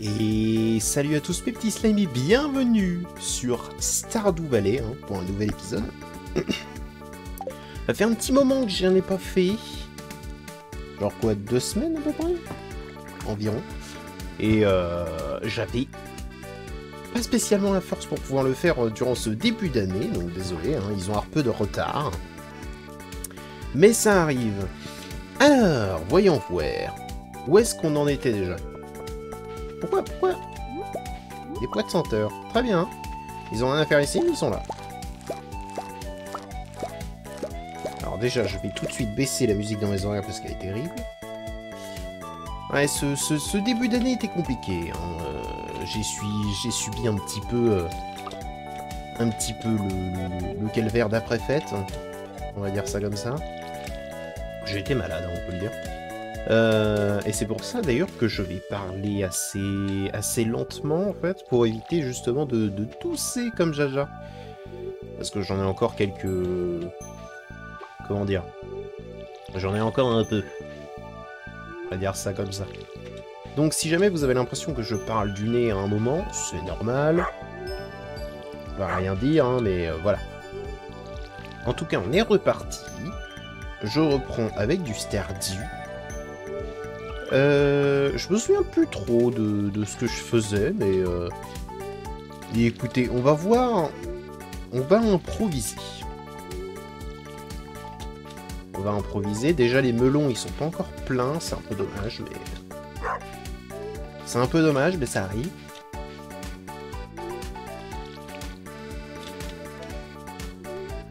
Et salut à tous mes petits slimes et bienvenue sur Stardew Valley pour un nouvel épisode. Ça fait un petit moment que j'en ai pas fait. Genre quoi, 2 semaines à peu près environ. Et j'avais pas spécialement la force pour pouvoir le faire durant ce début d'année. Donc désolé, ils ont un peu de retard. Mais ça arrive. Alors, voyons voir. Où est-ce qu'on en était déjà? Pourquoi des poids de senteur. Très bien. Ils ont rien à faire ici, mais ils sont là. Alors déjà, je vais tout de suite baisser la musique dans mes oreilles parce qu'elle est terrible. Ouais, ce début d'année était compliqué. J'ai subi un petit peu le calvaire d'après-fête. On va dire ça comme ça. J'ai été malade, on peut le dire. Et c'est pour ça d'ailleurs que je vais parler assez lentement en fait, pour éviter justement de tousser comme Jaja. Parce que j'en ai encore quelques... Comment dire? J'en ai encore un peu. On va dire ça comme ça. Donc si jamais vous avez l'impression que je parle du nez à un moment, c'est normal. On va rien dire, mais voilà. En tout cas, on est reparti. Je reprends avec du Stardew. Je me souviens plus trop de ce que je faisais, mais et écoutez, on va voir, on va improviser. On va improviser. Déjà, les melons, ils sont pas encore pleins, c'est un peu dommage, mais c'est un peu dommage, mais ça arrive.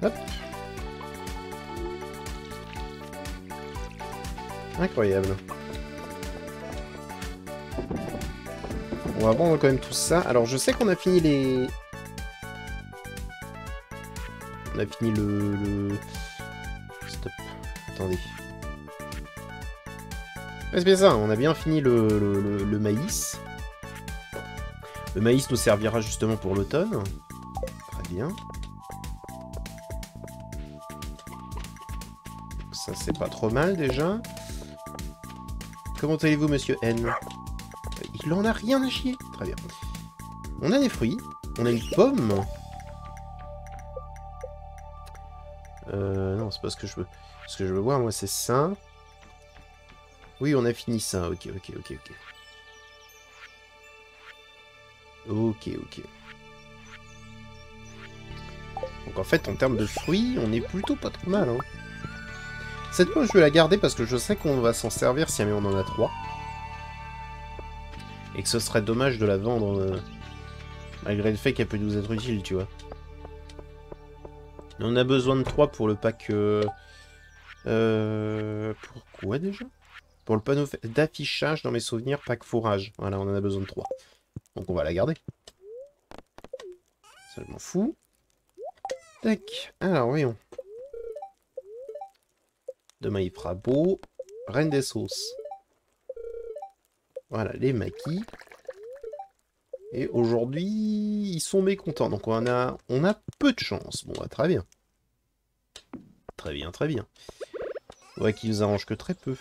Hop. Incroyable. On va prendre quand même tout ça. Alors, je sais qu'on a fini les... On a fini le... Stop. Attendez. Ouais, c'est bien ça, on a bien fini le maïs. Le maïs nous servira justement pour l'automne. Très bien. Ça, c'est pas trop mal, déjà. Comment allez-vous, monsieur N? Il en a rien à chier. Très bien. On a des fruits. On a une pomme. Non, c'est pas ce que je veux. Ce que je veux voir, moi, c'est ça. Oui, on a fini ça. Ok. Ok. Donc, en fait, en termes de fruits, on est plutôt pas trop mal, Cette pomme, je vais la garder parce que je sais qu'on va s'en servir si jamais on en a 3. Et que ce serait dommage de la vendre, malgré le fait qu'elle peut nous être utile, tu vois. On a besoin de 3 pour le pack... Pourquoi déjà? Pour le panneau d'affichage dans mes souvenirs, pack fourrage. Voilà, on en a besoin de 3. Donc on va la garder. Ça, je m'en fous. Tac. Alors, voyons. Demain, il fera beau. Reine des sauces. Voilà, les maquis. Et aujourd'hui, ils sont mécontents. Donc on a peu de chance. Bon, bah, très bien. Très bien. Ouais, qui nous arrange que très peu.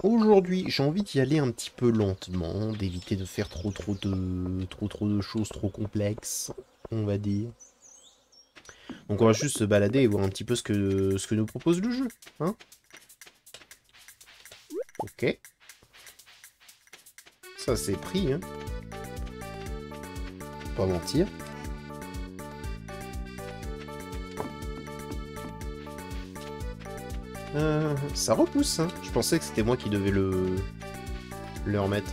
Aujourd'hui, j'ai envie d'y aller un petit peu lentement, d'éviter de faire trop de choses trop complexes, on va dire. Donc on va juste se balader et voir un petit peu ce que nous propose le jeu, Ok. Ça c'est pris, Pas mentir. Ça repousse, Je pensais que c'était moi qui devais le remettre.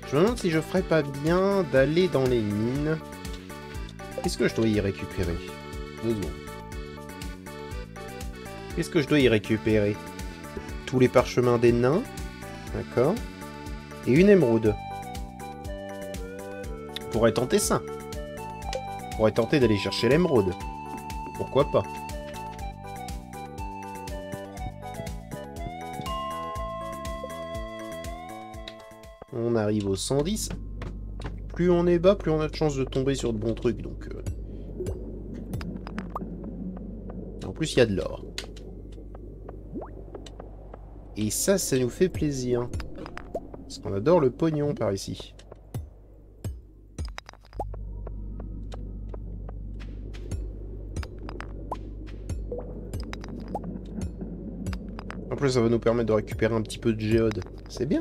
Je me demande si je ferais pas bien d'aller dans les mines. Qu'est-ce que je dois y récupérer? 2 secondes. Qu'est-ce que je dois y récupérer? Tous les parchemins des nains. D'accord. Et une émeraude. On pourrait tenter ça. On pourrait tenter d'aller chercher l'émeraude. Pourquoi pas? On arrive au 110. Plus on est bas, plus on a de chances de tomber sur de bons trucs, donc... En plus, il y a de l'or. Et ça nous fait plaisir. Parce qu'on adore le pognon par ici. En plus, ça va nous permettre de récupérer un petit peu de géode. C'est bien.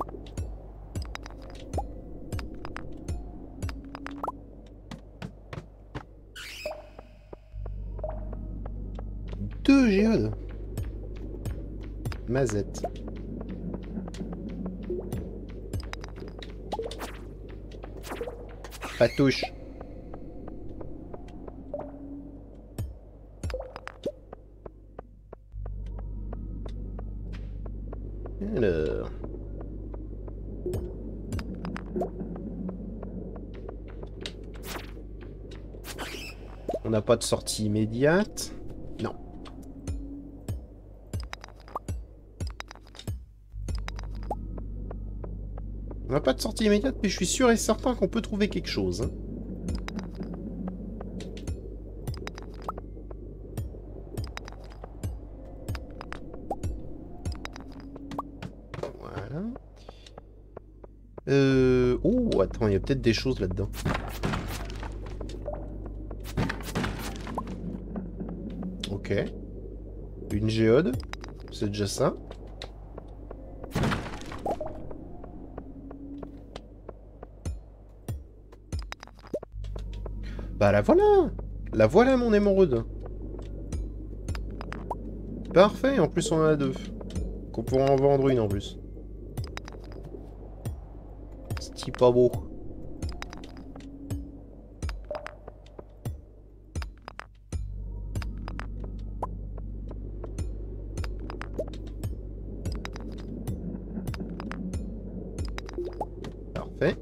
Deux géodes. Mazette. Patouche. Alors... On n'a pas de sortie immédiate. Non. On n'a pas de sortie immédiate, mais je suis sûr et certain qu'on peut trouver quelque chose. Hein. Voilà. Oh, attends, il y a peut-être des choses là-dedans. Ok. Une géode. C'est déjà ça. Bah la voilà! La voilà mon émeraude! Parfait, en plus on en a deux. Qu'on pourra en vendre une en plus. C'est pas beau. Parfait.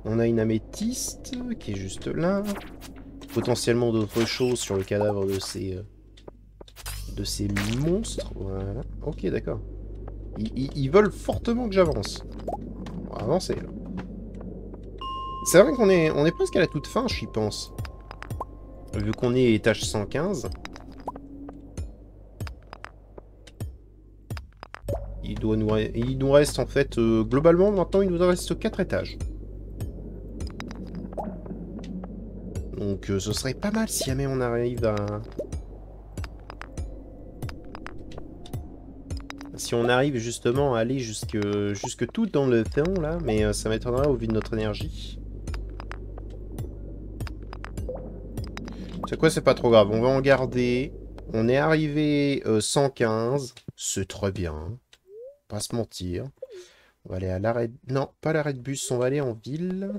On a une améthyste qui est juste là. Potentiellement d'autres choses sur le cadavre de ces monstres. Voilà. Ok, d'accord. Ils veulent fortement que j'avance. On va avancer, là. C'est vrai qu'on est, on est presque à la toute fin, j'y pense. Vu qu'on est étage 115. Il nous reste, en fait, globalement, maintenant, il nous reste 4 étages. Donc, ce serait pas mal si jamais on arrive à... Si on arrive justement à aller jusque tout dans le fond, là, mais ça m'étonnerait au vu de notre énergie. C'est quoi, c'est pas trop grave, on va en garder. On est arrivé 115, c'est très bien. Pas se mentir. On va aller à l'arrêt... Non, pas l'arrêt de bus, on va aller en ville.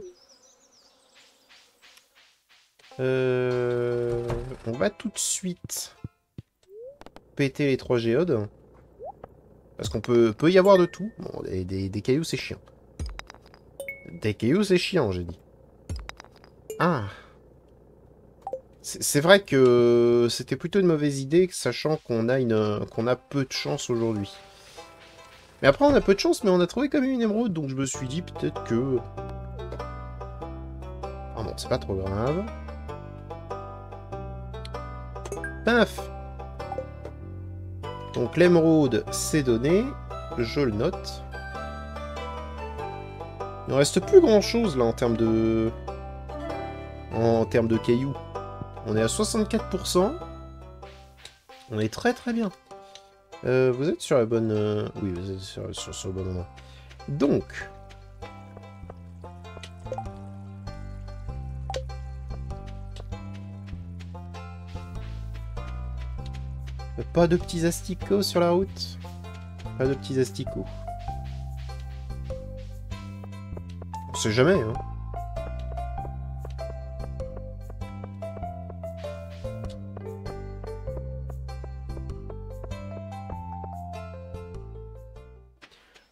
On va tout de suite péter les 3 géodes. Parce qu'on peut y avoir de tout. Bon, des cailloux, c'est chiant. Des cailloux, c'est chiant, j'ai dit. Ah. C'est vrai que c'était plutôt une mauvaise idée, sachant qu'on a peu de chance aujourd'hui. Mais après, on a peu de chance, mais on a trouvé quand même une émeraude, donc je me suis dit peut-être que... Ah bon, c'est pas trop grave. Paf. Donc l'émeraude, c'est donné. Je le note. Il ne reste plus grand-chose, là, en termes de... En termes de cailloux. On est à 64%. On est très très bien. Vous êtes sur la bonne... Oui, vous êtes sur le bon endroit. Donc... Pas de petits asticots sur la route. Pas de petits asticots. On sait jamais, hein.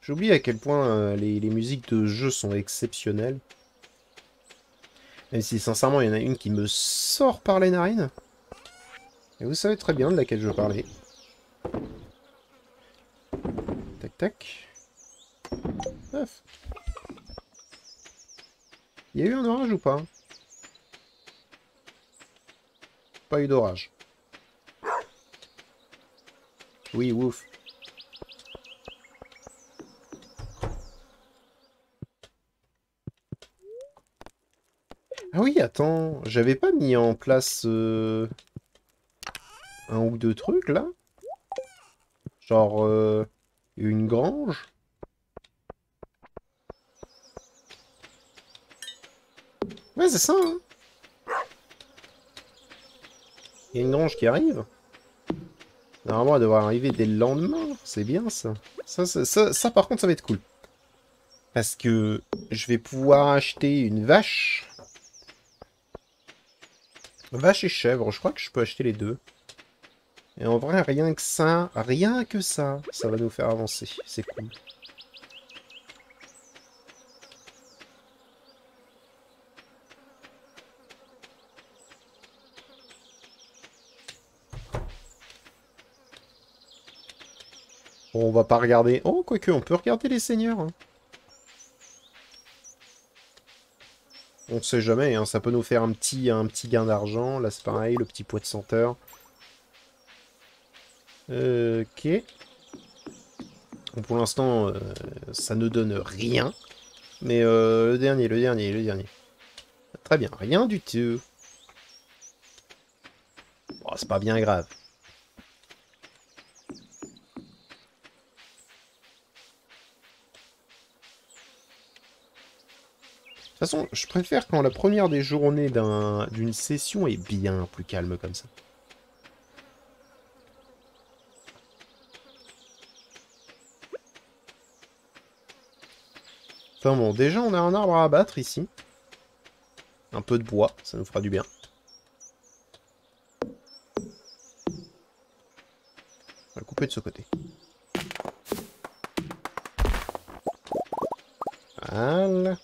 J'oublie à quel point les musiques de jeu sont exceptionnelles. Même si sincèrement il y en a une qui me sort par les narines. Et vous savez très bien de laquelle je parlais. Tac tac. Paf. Il y a eu un orage ou pas? Pas eu d'orage. Oui, ouf. oui, attends, j'avais pas mis en place un ou deux trucs, là? Genre, une grange? Ouais, c'est ça, hein. Il y a une grange qui arrive. Normalement, elle devrait arriver dès le lendemain. C'est bien, ça. Ça, par contre, ça va être cool. Parce que je vais pouvoir acheter une vache. Vache et chèvre. Je crois que je peux acheter les deux. Et en vrai, rien que ça, ça va nous faire avancer. C'est cool. Bon, on va pas regarder... Oh, quoique, on peut regarder les seigneurs, hein. On sait jamais, hein, ça peut nous faire un petit gain d'argent. Là, c'est pareil, le petit poids de senteur. Ok. Bon, pour l'instant, ça ne donne rien. Mais le dernier. Très bien, rien du tout. Bon, c'est pas bien grave. De toute façon, je préfère quand la première des journées d'une session est bien plus calme comme ça. Enfin bon, déjà on a un arbre à abattre ici. Un peu de bois, ça nous fera du bien. On va le couper de ce côté. Voilà.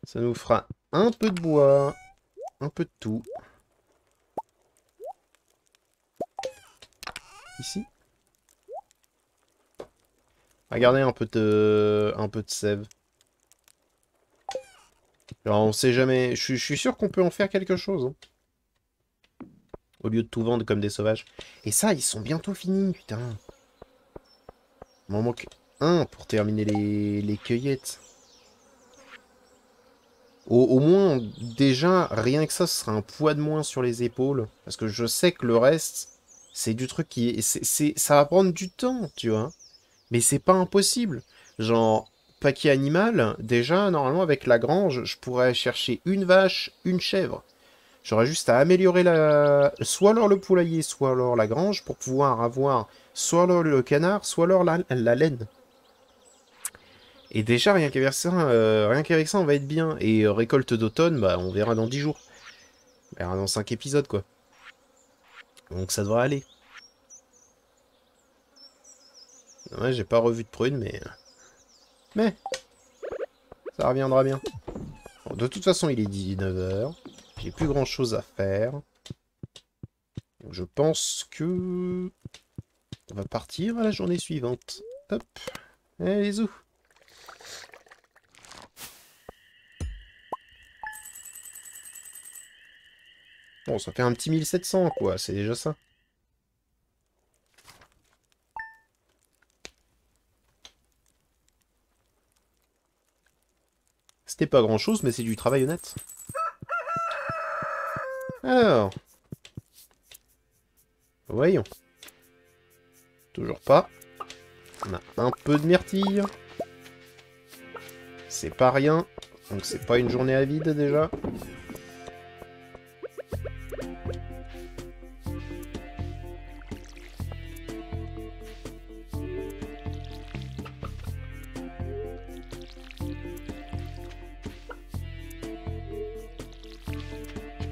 Ça nous fera un peu de bois, un peu de tout. Ici. Regardez un peu de sève. Alors on sait jamais. Je suis sûr qu'on peut en faire quelque chose. Hein. Au lieu de tout vendre comme des sauvages. Et ça, ils sont bientôt finis, putain. Il m'en manque un pour terminer les cueillettes. Au moins, déjà, rien que ça, ce sera un poids de moins sur les épaules. Parce que je sais que le reste, c'est du truc qui est... ça va prendre du temps, tu vois. Mais c'est pas impossible. Genre, paquet animal, déjà, normalement, avec la grange, je pourrais chercher une vache, une chèvre. J'aurais juste à améliorer soit alors le poulailler, soit alors la grange, pour pouvoir avoir soit alors le canard, soit alors la laine. Et déjà, rien qu'avec ça, on va être bien. Et récolte d'automne, bah, on verra dans 10 jours. On verra dans 5 épisodes, quoi. Donc ça devrait aller. Ouais, j'ai pas revu de prune, mais... ça reviendra bien. Bon, de toute façon, il est 19 h. J'ai plus grand-chose à faire. Donc, je pense que... on va partir à la journée suivante. Hop. Allez, zou. Bon, ça fait un petit 1700, quoi. C'est déjà ça. C'était pas grand-chose, mais c'est du travail honnête. Alors... voyons. Toujours pas. On a un peu de myrtille. C'est pas rien. Donc c'est pas une journée à vide déjà.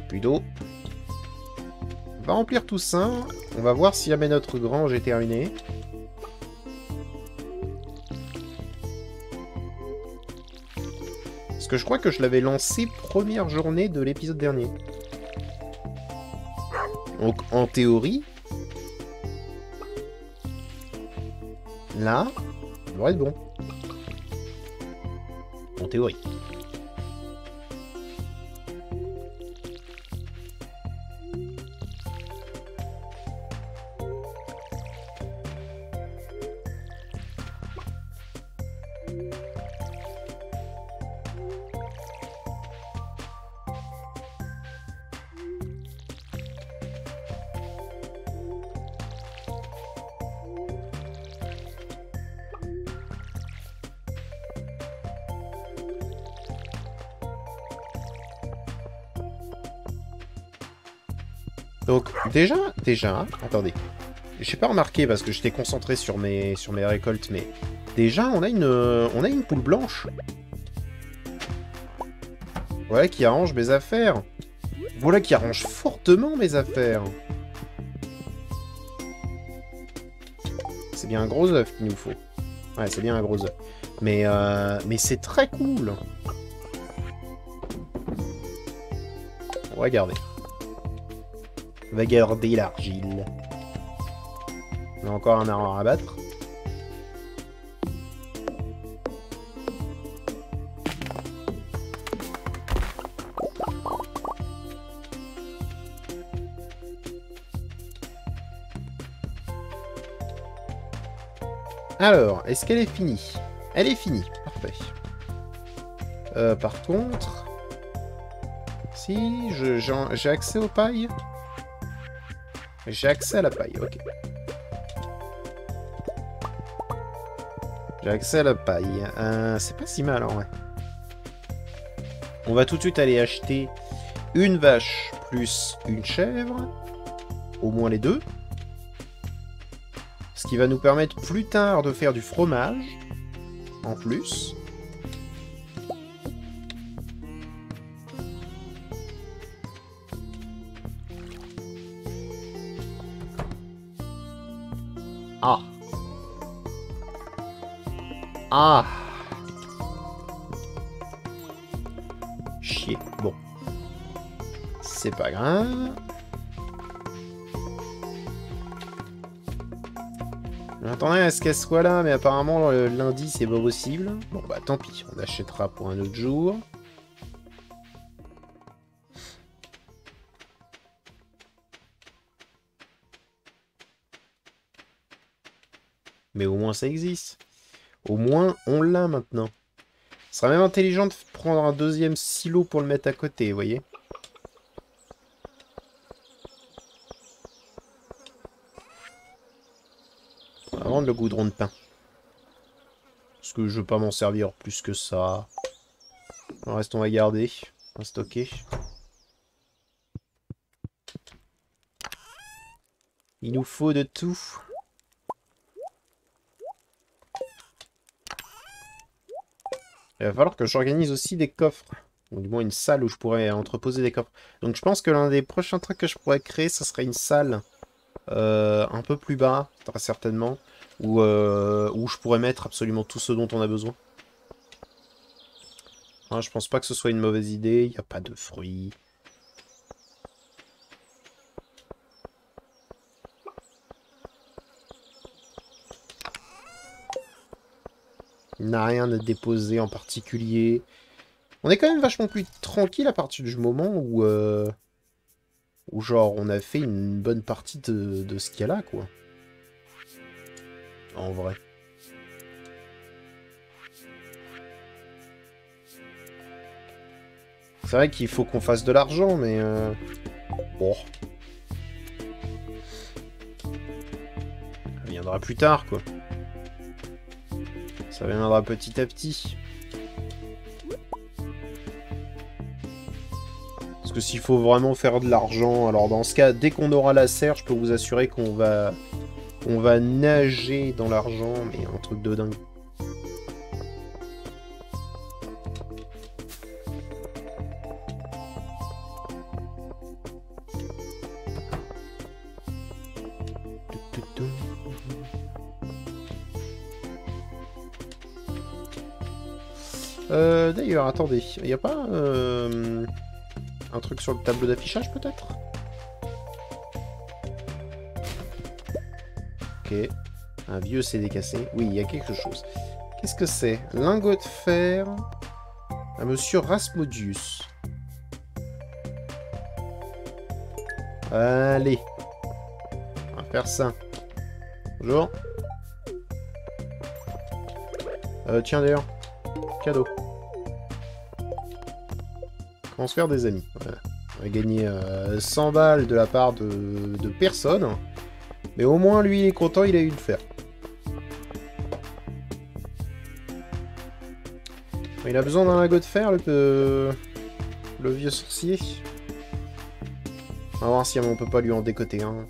Plus d'eau. On va remplir tout ça. On va voir si jamais notre grange est terminée. Parce que je crois que je l'avais lancé première journée de l'épisode dernier. Donc en théorie, là, ça devrait être bon. En théorie. Donc, déjà, attendez. J'ai pas remarqué parce que j'étais concentré sur mes récoltes, mais déjà, on a une poule blanche. Ouais, qui arrange mes affaires. Voilà qui arrange fortement mes affaires. C'est bien un gros œuf qu'il nous faut. Ouais, c'est bien un gros œuf. Mais c'est très cool. On va garder. On va garder l'argile. On a encore un arbre à abattre. Alors, est-ce qu'elle est finie? Elle est finie, parfait. Par contre... Si, j'ai accès aux pailles. J'ai accès à la paille, ok. J'ai accès à la paille. C'est pas si mal, en vrai. On va tout de suite aller acheter une vache plus une chèvre. Au moins les deux. Ce qui va nous permettre plus tard de faire du fromage. En plus. Ah. Ah. Chier. Bon. C'est pas grave. J'attendais à ce qu'elle soit là, mais apparemment le lundi c'est pas possible. Bon bah tant pis, on achètera pour un autre jour. Mais au moins ça existe. Au moins on l'a maintenant. Ce serait même intelligent de prendre un deuxième silo pour le mettre à côté, vous voyez. On va vendre le goudron de pain. Parce que je veux pas m'en servir plus que ça. Le reste on va garder. On va stocker. Il nous faut de tout. Il va falloir que j'organise aussi des coffres. Ou du moins une salle où je pourrais entreposer des coffres. Donc je pense que l'un des prochains trucs que je pourrais créer, ce serait une salle un peu plus bas, très certainement. Où je pourrais mettre absolument tout ce dont on a besoin. Hein, je pense pas que ce soit une mauvaise idée. Il n'y a pas de fruits. Il n'a rien à déposer en particulier. On est quand même vachement plus tranquille à partir du moment où genre on a fait une bonne partie de ce qu'il y a là, quoi. En vrai. C'est vrai qu'il faut qu'on fasse de l'argent, mais bon. Ça viendra plus tard, quoi. Ça viendra petit à petit. Parce que s'il faut vraiment faire de l'argent, alors dans ce cas, dès qu'on aura la serre, je peux vous assurer qu'on va nager dans l'argent, mais un truc de dingue. D'ailleurs, attendez, il n'y a pas un truc sur le tableau d'affichage peut-être? Ok, un vieux CD cassé. Oui, il y a quelque chose. Qu'est-ce que c'est? Lingot de fer à Monsieur Rasmodius. Allez, on va faire ça. Bonjour. Tiens d'ailleurs, cadeau. On va se faire des amis. Voilà. On va gagner 100 balles de la part de personne. Mais au moins, lui, il est content, il a eu le fer. Il a besoin d'un lingot de fer, le vieux sorcier. On va voir si on peut pas lui en décoter un.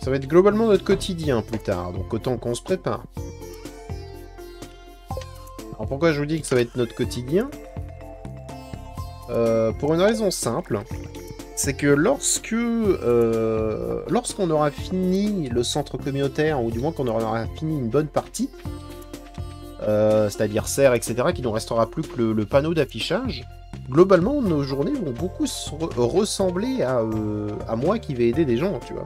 Ça va être globalement notre quotidien plus tard, donc autant qu'on se prépare. Alors pourquoi je vous dis que ça va être notre quotidien? Pour une raison simple, c'est que lorsqu'on aura fini le centre communautaire, ou du moins qu'on aura fini une bonne partie, c'est-à-dire serre, etc., qu'il ne nous restera plus que le panneau d'affichage, globalement, nos journées vont beaucoup ressembler à moi qui vais aider des gens, tu vois.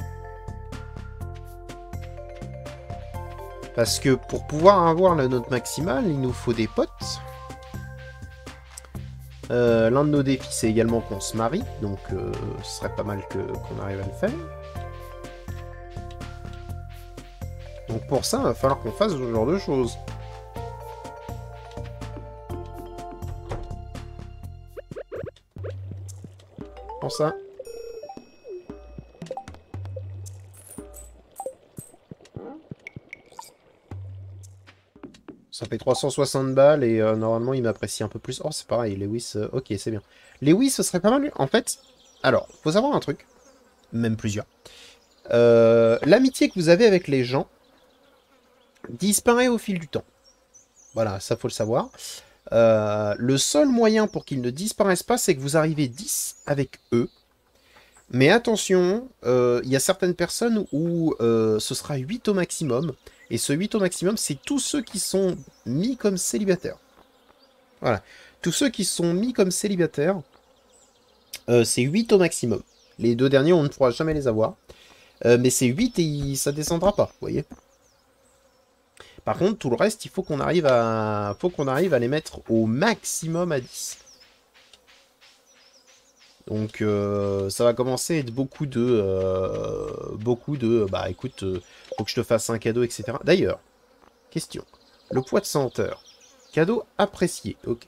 Parce que pour pouvoir avoir la note maximale, il nous faut des potes. L'un de nos défis, c'est également qu'on se marie, donc ce serait pas mal qu'on arrive à le faire. Donc pour ça, il va falloir qu'on fasse ce genre de choses. Prends ça. Ça fait 360 balles et normalement il m'apprécie un peu plus. Oh, c'est pareil, Lewis, ok, c'est bien. Lewis, ce serait pas mal. En fait, alors, faut savoir un truc, même plusieurs. L'amitié que vous avez avec les gens disparaît au fil du temps. Voilà, ça faut le savoir. Le seul moyen pour qu'ils ne disparaissent pas, c'est que vous arrivez 10 avec eux. Mais attention, il y a certaines personnes où ce sera 8 au maximum. Et ce 8 au maximum, c'est tous ceux qui sont mis comme célibataires. Voilà. Tous ceux qui sont mis comme célibataires, c'est 8 au maximum. Les deux derniers, on ne pourra jamais les avoir. Mais c'est 8 et ça descendra pas, vous voyez. Par contre, tout le reste, il faut qu'on arrive à les mettre au maximum à 10. Donc ça va commencer à être beaucoup de bah écoute, faut que je te fasse un cadeau, etc. D'ailleurs, question. Le poids de senteur. Cadeau apprécié. Ok.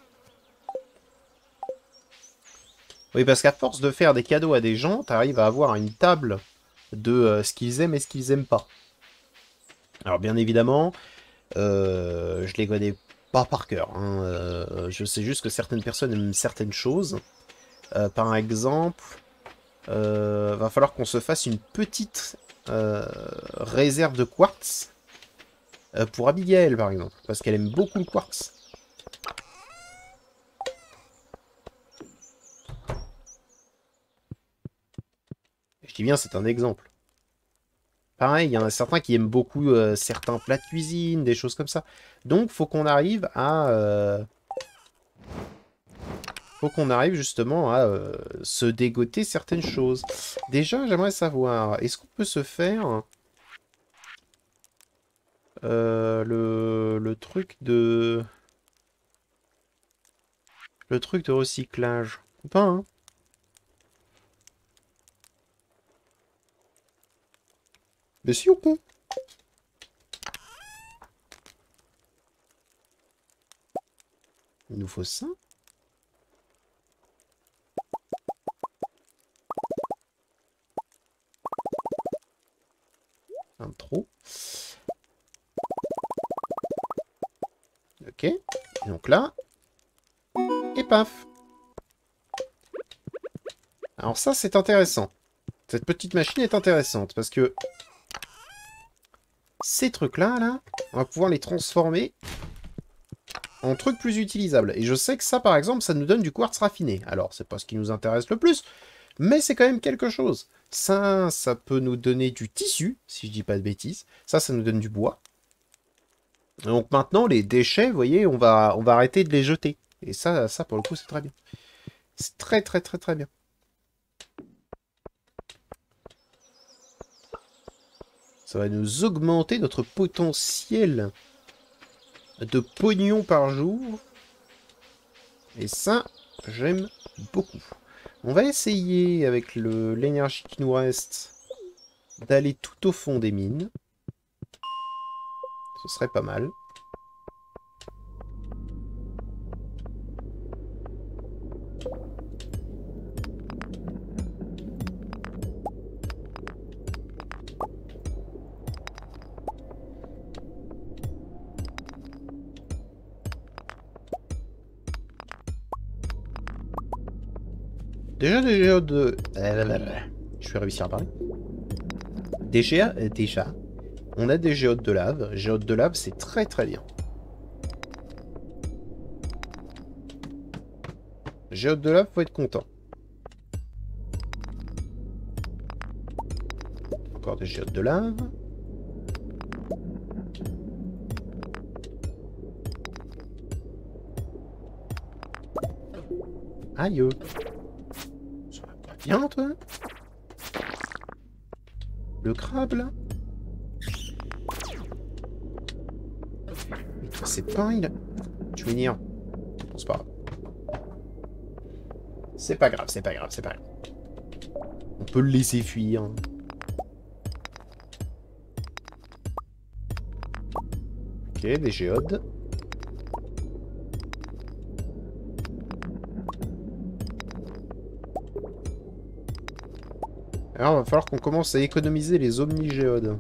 Oui, parce qu'à force de faire des cadeaux à des gens, t'arrives à avoir une table de ce qu'ils aiment et ce qu'ils aiment pas. Alors bien évidemment, je les connais pas par cœur. Hein. Je sais juste que certaines personnes aiment certaines choses. Par exemple, va falloir qu'on se fasse une petite réserve de quartz pour Abigail, par exemple, parce qu'elle aime beaucoup le quartz. Je dis bien, c'est un exemple. Pareil, il y en a certains qui aiment beaucoup certains plats de cuisine, des choses comme ça. Donc, faut qu'on arrive à... faut qu'on arrive justement à se dégoter certaines choses. Déjà, j'aimerais savoir, est-ce qu'on peut se faire le truc de... Le truc de recyclage? Ou pas, hein? Mais si ou pas? Il nous faut ça? Un trou. Ok. Et donc là. Et paf. Alors ça, c'est intéressant. Cette petite machine est intéressante parce que ces trucs-là, là, on va pouvoir les transformer en trucs plus utilisables. Et je sais que ça, par exemple, ça nous donne du quartz raffiné. Alors, c'est pas ce qui nous intéresse le plus, mais c'est quand même quelque chose. Ça peut nous donner du tissu, si je dis pas de bêtises. Ça nous donne du bois. Donc maintenant, les déchets, vous voyez, on va arrêter de les jeter. Et ça pour le coup, c'est très bien. C'est très, très, très, très bien. Ça va nous augmenter notre potentiel de pognon par jour. Et ça, j'aime beaucoup. On va essayer, avec l'énergie qui nous reste, d'aller tout au fond des mines. Ce serait pas mal. Déjà des géodes de... Je vais réussir à parler. Déjà, on a des géodes de lave. Géodes de lave, c'est très très bien. Géodes de lave, faut être content. Encore des géodes de lave. Aïe. Ça va pas bien, toi? Le crabe, là? Mais toi, c'est pas il... Tu veux venir? Bon, c'est pas grave. C'est pas grave, c'est pas grave, c'est pas grave. On peut le laisser fuir. Ok, des géodes. Alors, il va falloir qu'on commence à économiser les omnigéodes.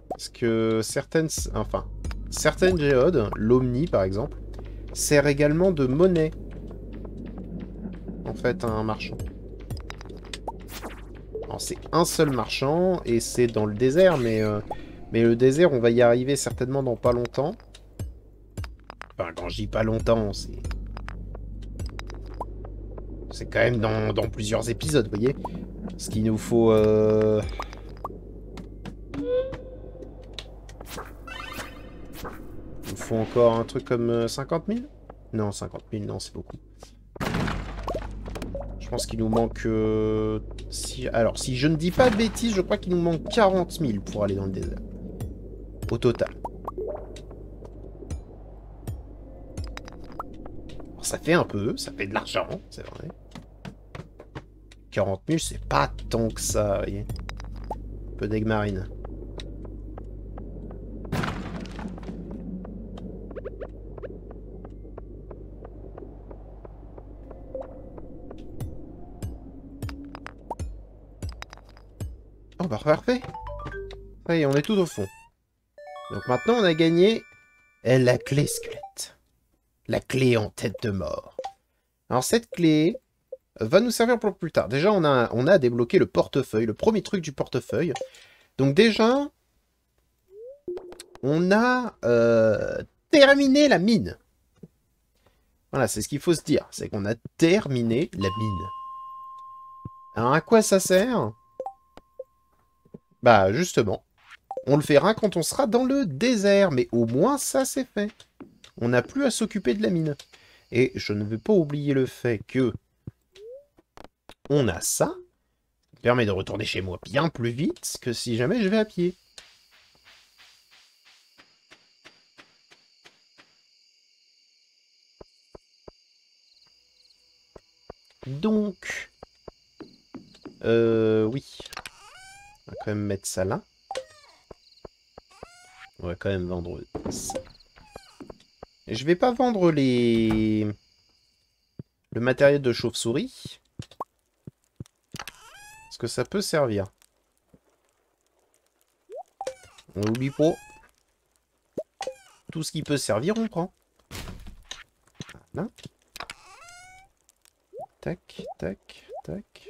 Parce que certaines... Enfin, certaines géodes, l'omni par exemple, sert également de monnaie. En fait, à un marchand. Alors, c'est un seul marchand, et c'est dans le désert, mais le désert, on va y arriver certainement dans pas longtemps. Enfin, quand je dis pas longtemps, c'est... C'est quand même dans plusieurs épisodes, vous voyez. Parce qu'il nous faut... Il nous faut encore un truc comme 50 000 ? Non, 50 000, non, c'est beaucoup. Je pense qu'il nous manque... Alors, si je ne dis pas de bêtises, je crois qu'il nous manque 40 000 pour aller dans le désert. Au total. Alors, ça fait un peu, ça fait de l'argent, c'est vrai. 40 000, c'est pas tant que ça, vous voyez. Un peu d'aigle marine. Oh bah parfait. Ça y est, on est tout au fond. Donc maintenant, on a gagné la clé squelette. La clé en tête de mort. Alors cette clé va nous servir pour plus tard. Déjà, on a débloqué le portefeuille, le premier truc du portefeuille. Donc déjà, on a terminé la mine. Voilà, c'est ce qu'il faut se dire. C'est qu'on a terminé la mine. Alors à quoi ça sert? Bah justement, on le fera quand on sera dans le désert. Mais au moins ça c'est fait. On n'a plus à s'occuper de la mine. Et je ne veux pas oublier le fait que on a ça, qui permet de retourner chez moi bien plus vite que si jamais je vais à pied. Donc, oui. On va quand même mettre ça là. On va quand même vendre ça. Et je vais pas vendre le matériel de chauve-souris. Parce que ça peut servir. On n'oublie pas. Tout ce qui peut servir, on prend. Voilà. Tac, tac, tac.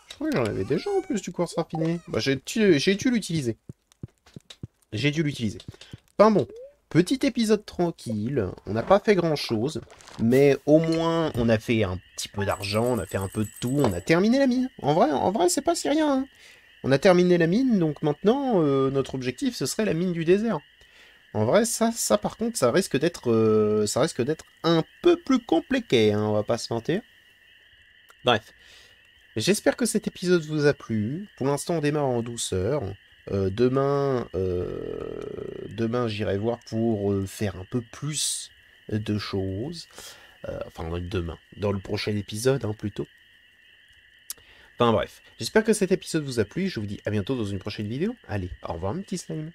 Je crois que j'en avais déjà en plus du quartz raffiné. Bah, j'ai dû l'utiliser. J'ai dû l'utiliser. Enfin bon, petit épisode tranquille. On n'a pas fait grand chose. Mais au moins, on a fait un petit peu d'argent. On a fait un peu de tout. On a terminé la mine. En vrai c'est pas si rien. Hein. On a terminé la mine. Donc maintenant, notre objectif, ce serait la mine du désert. En vrai, ça par contre, ça risque d'être un peu plus compliqué. Hein, on va pas se mentir. Bref. J'espère que cet épisode vous a plu. Pour l'instant, on démarre en douceur. Demain, j'irai voir pour faire un peu plus de choses. Enfin, demain, dans le prochain épisode, hein, plutôt. Enfin bref, j'espère que cet épisode vous a plu. Je vous dis à bientôt dans une prochaine vidéo. Allez, au revoir mes petits slimes.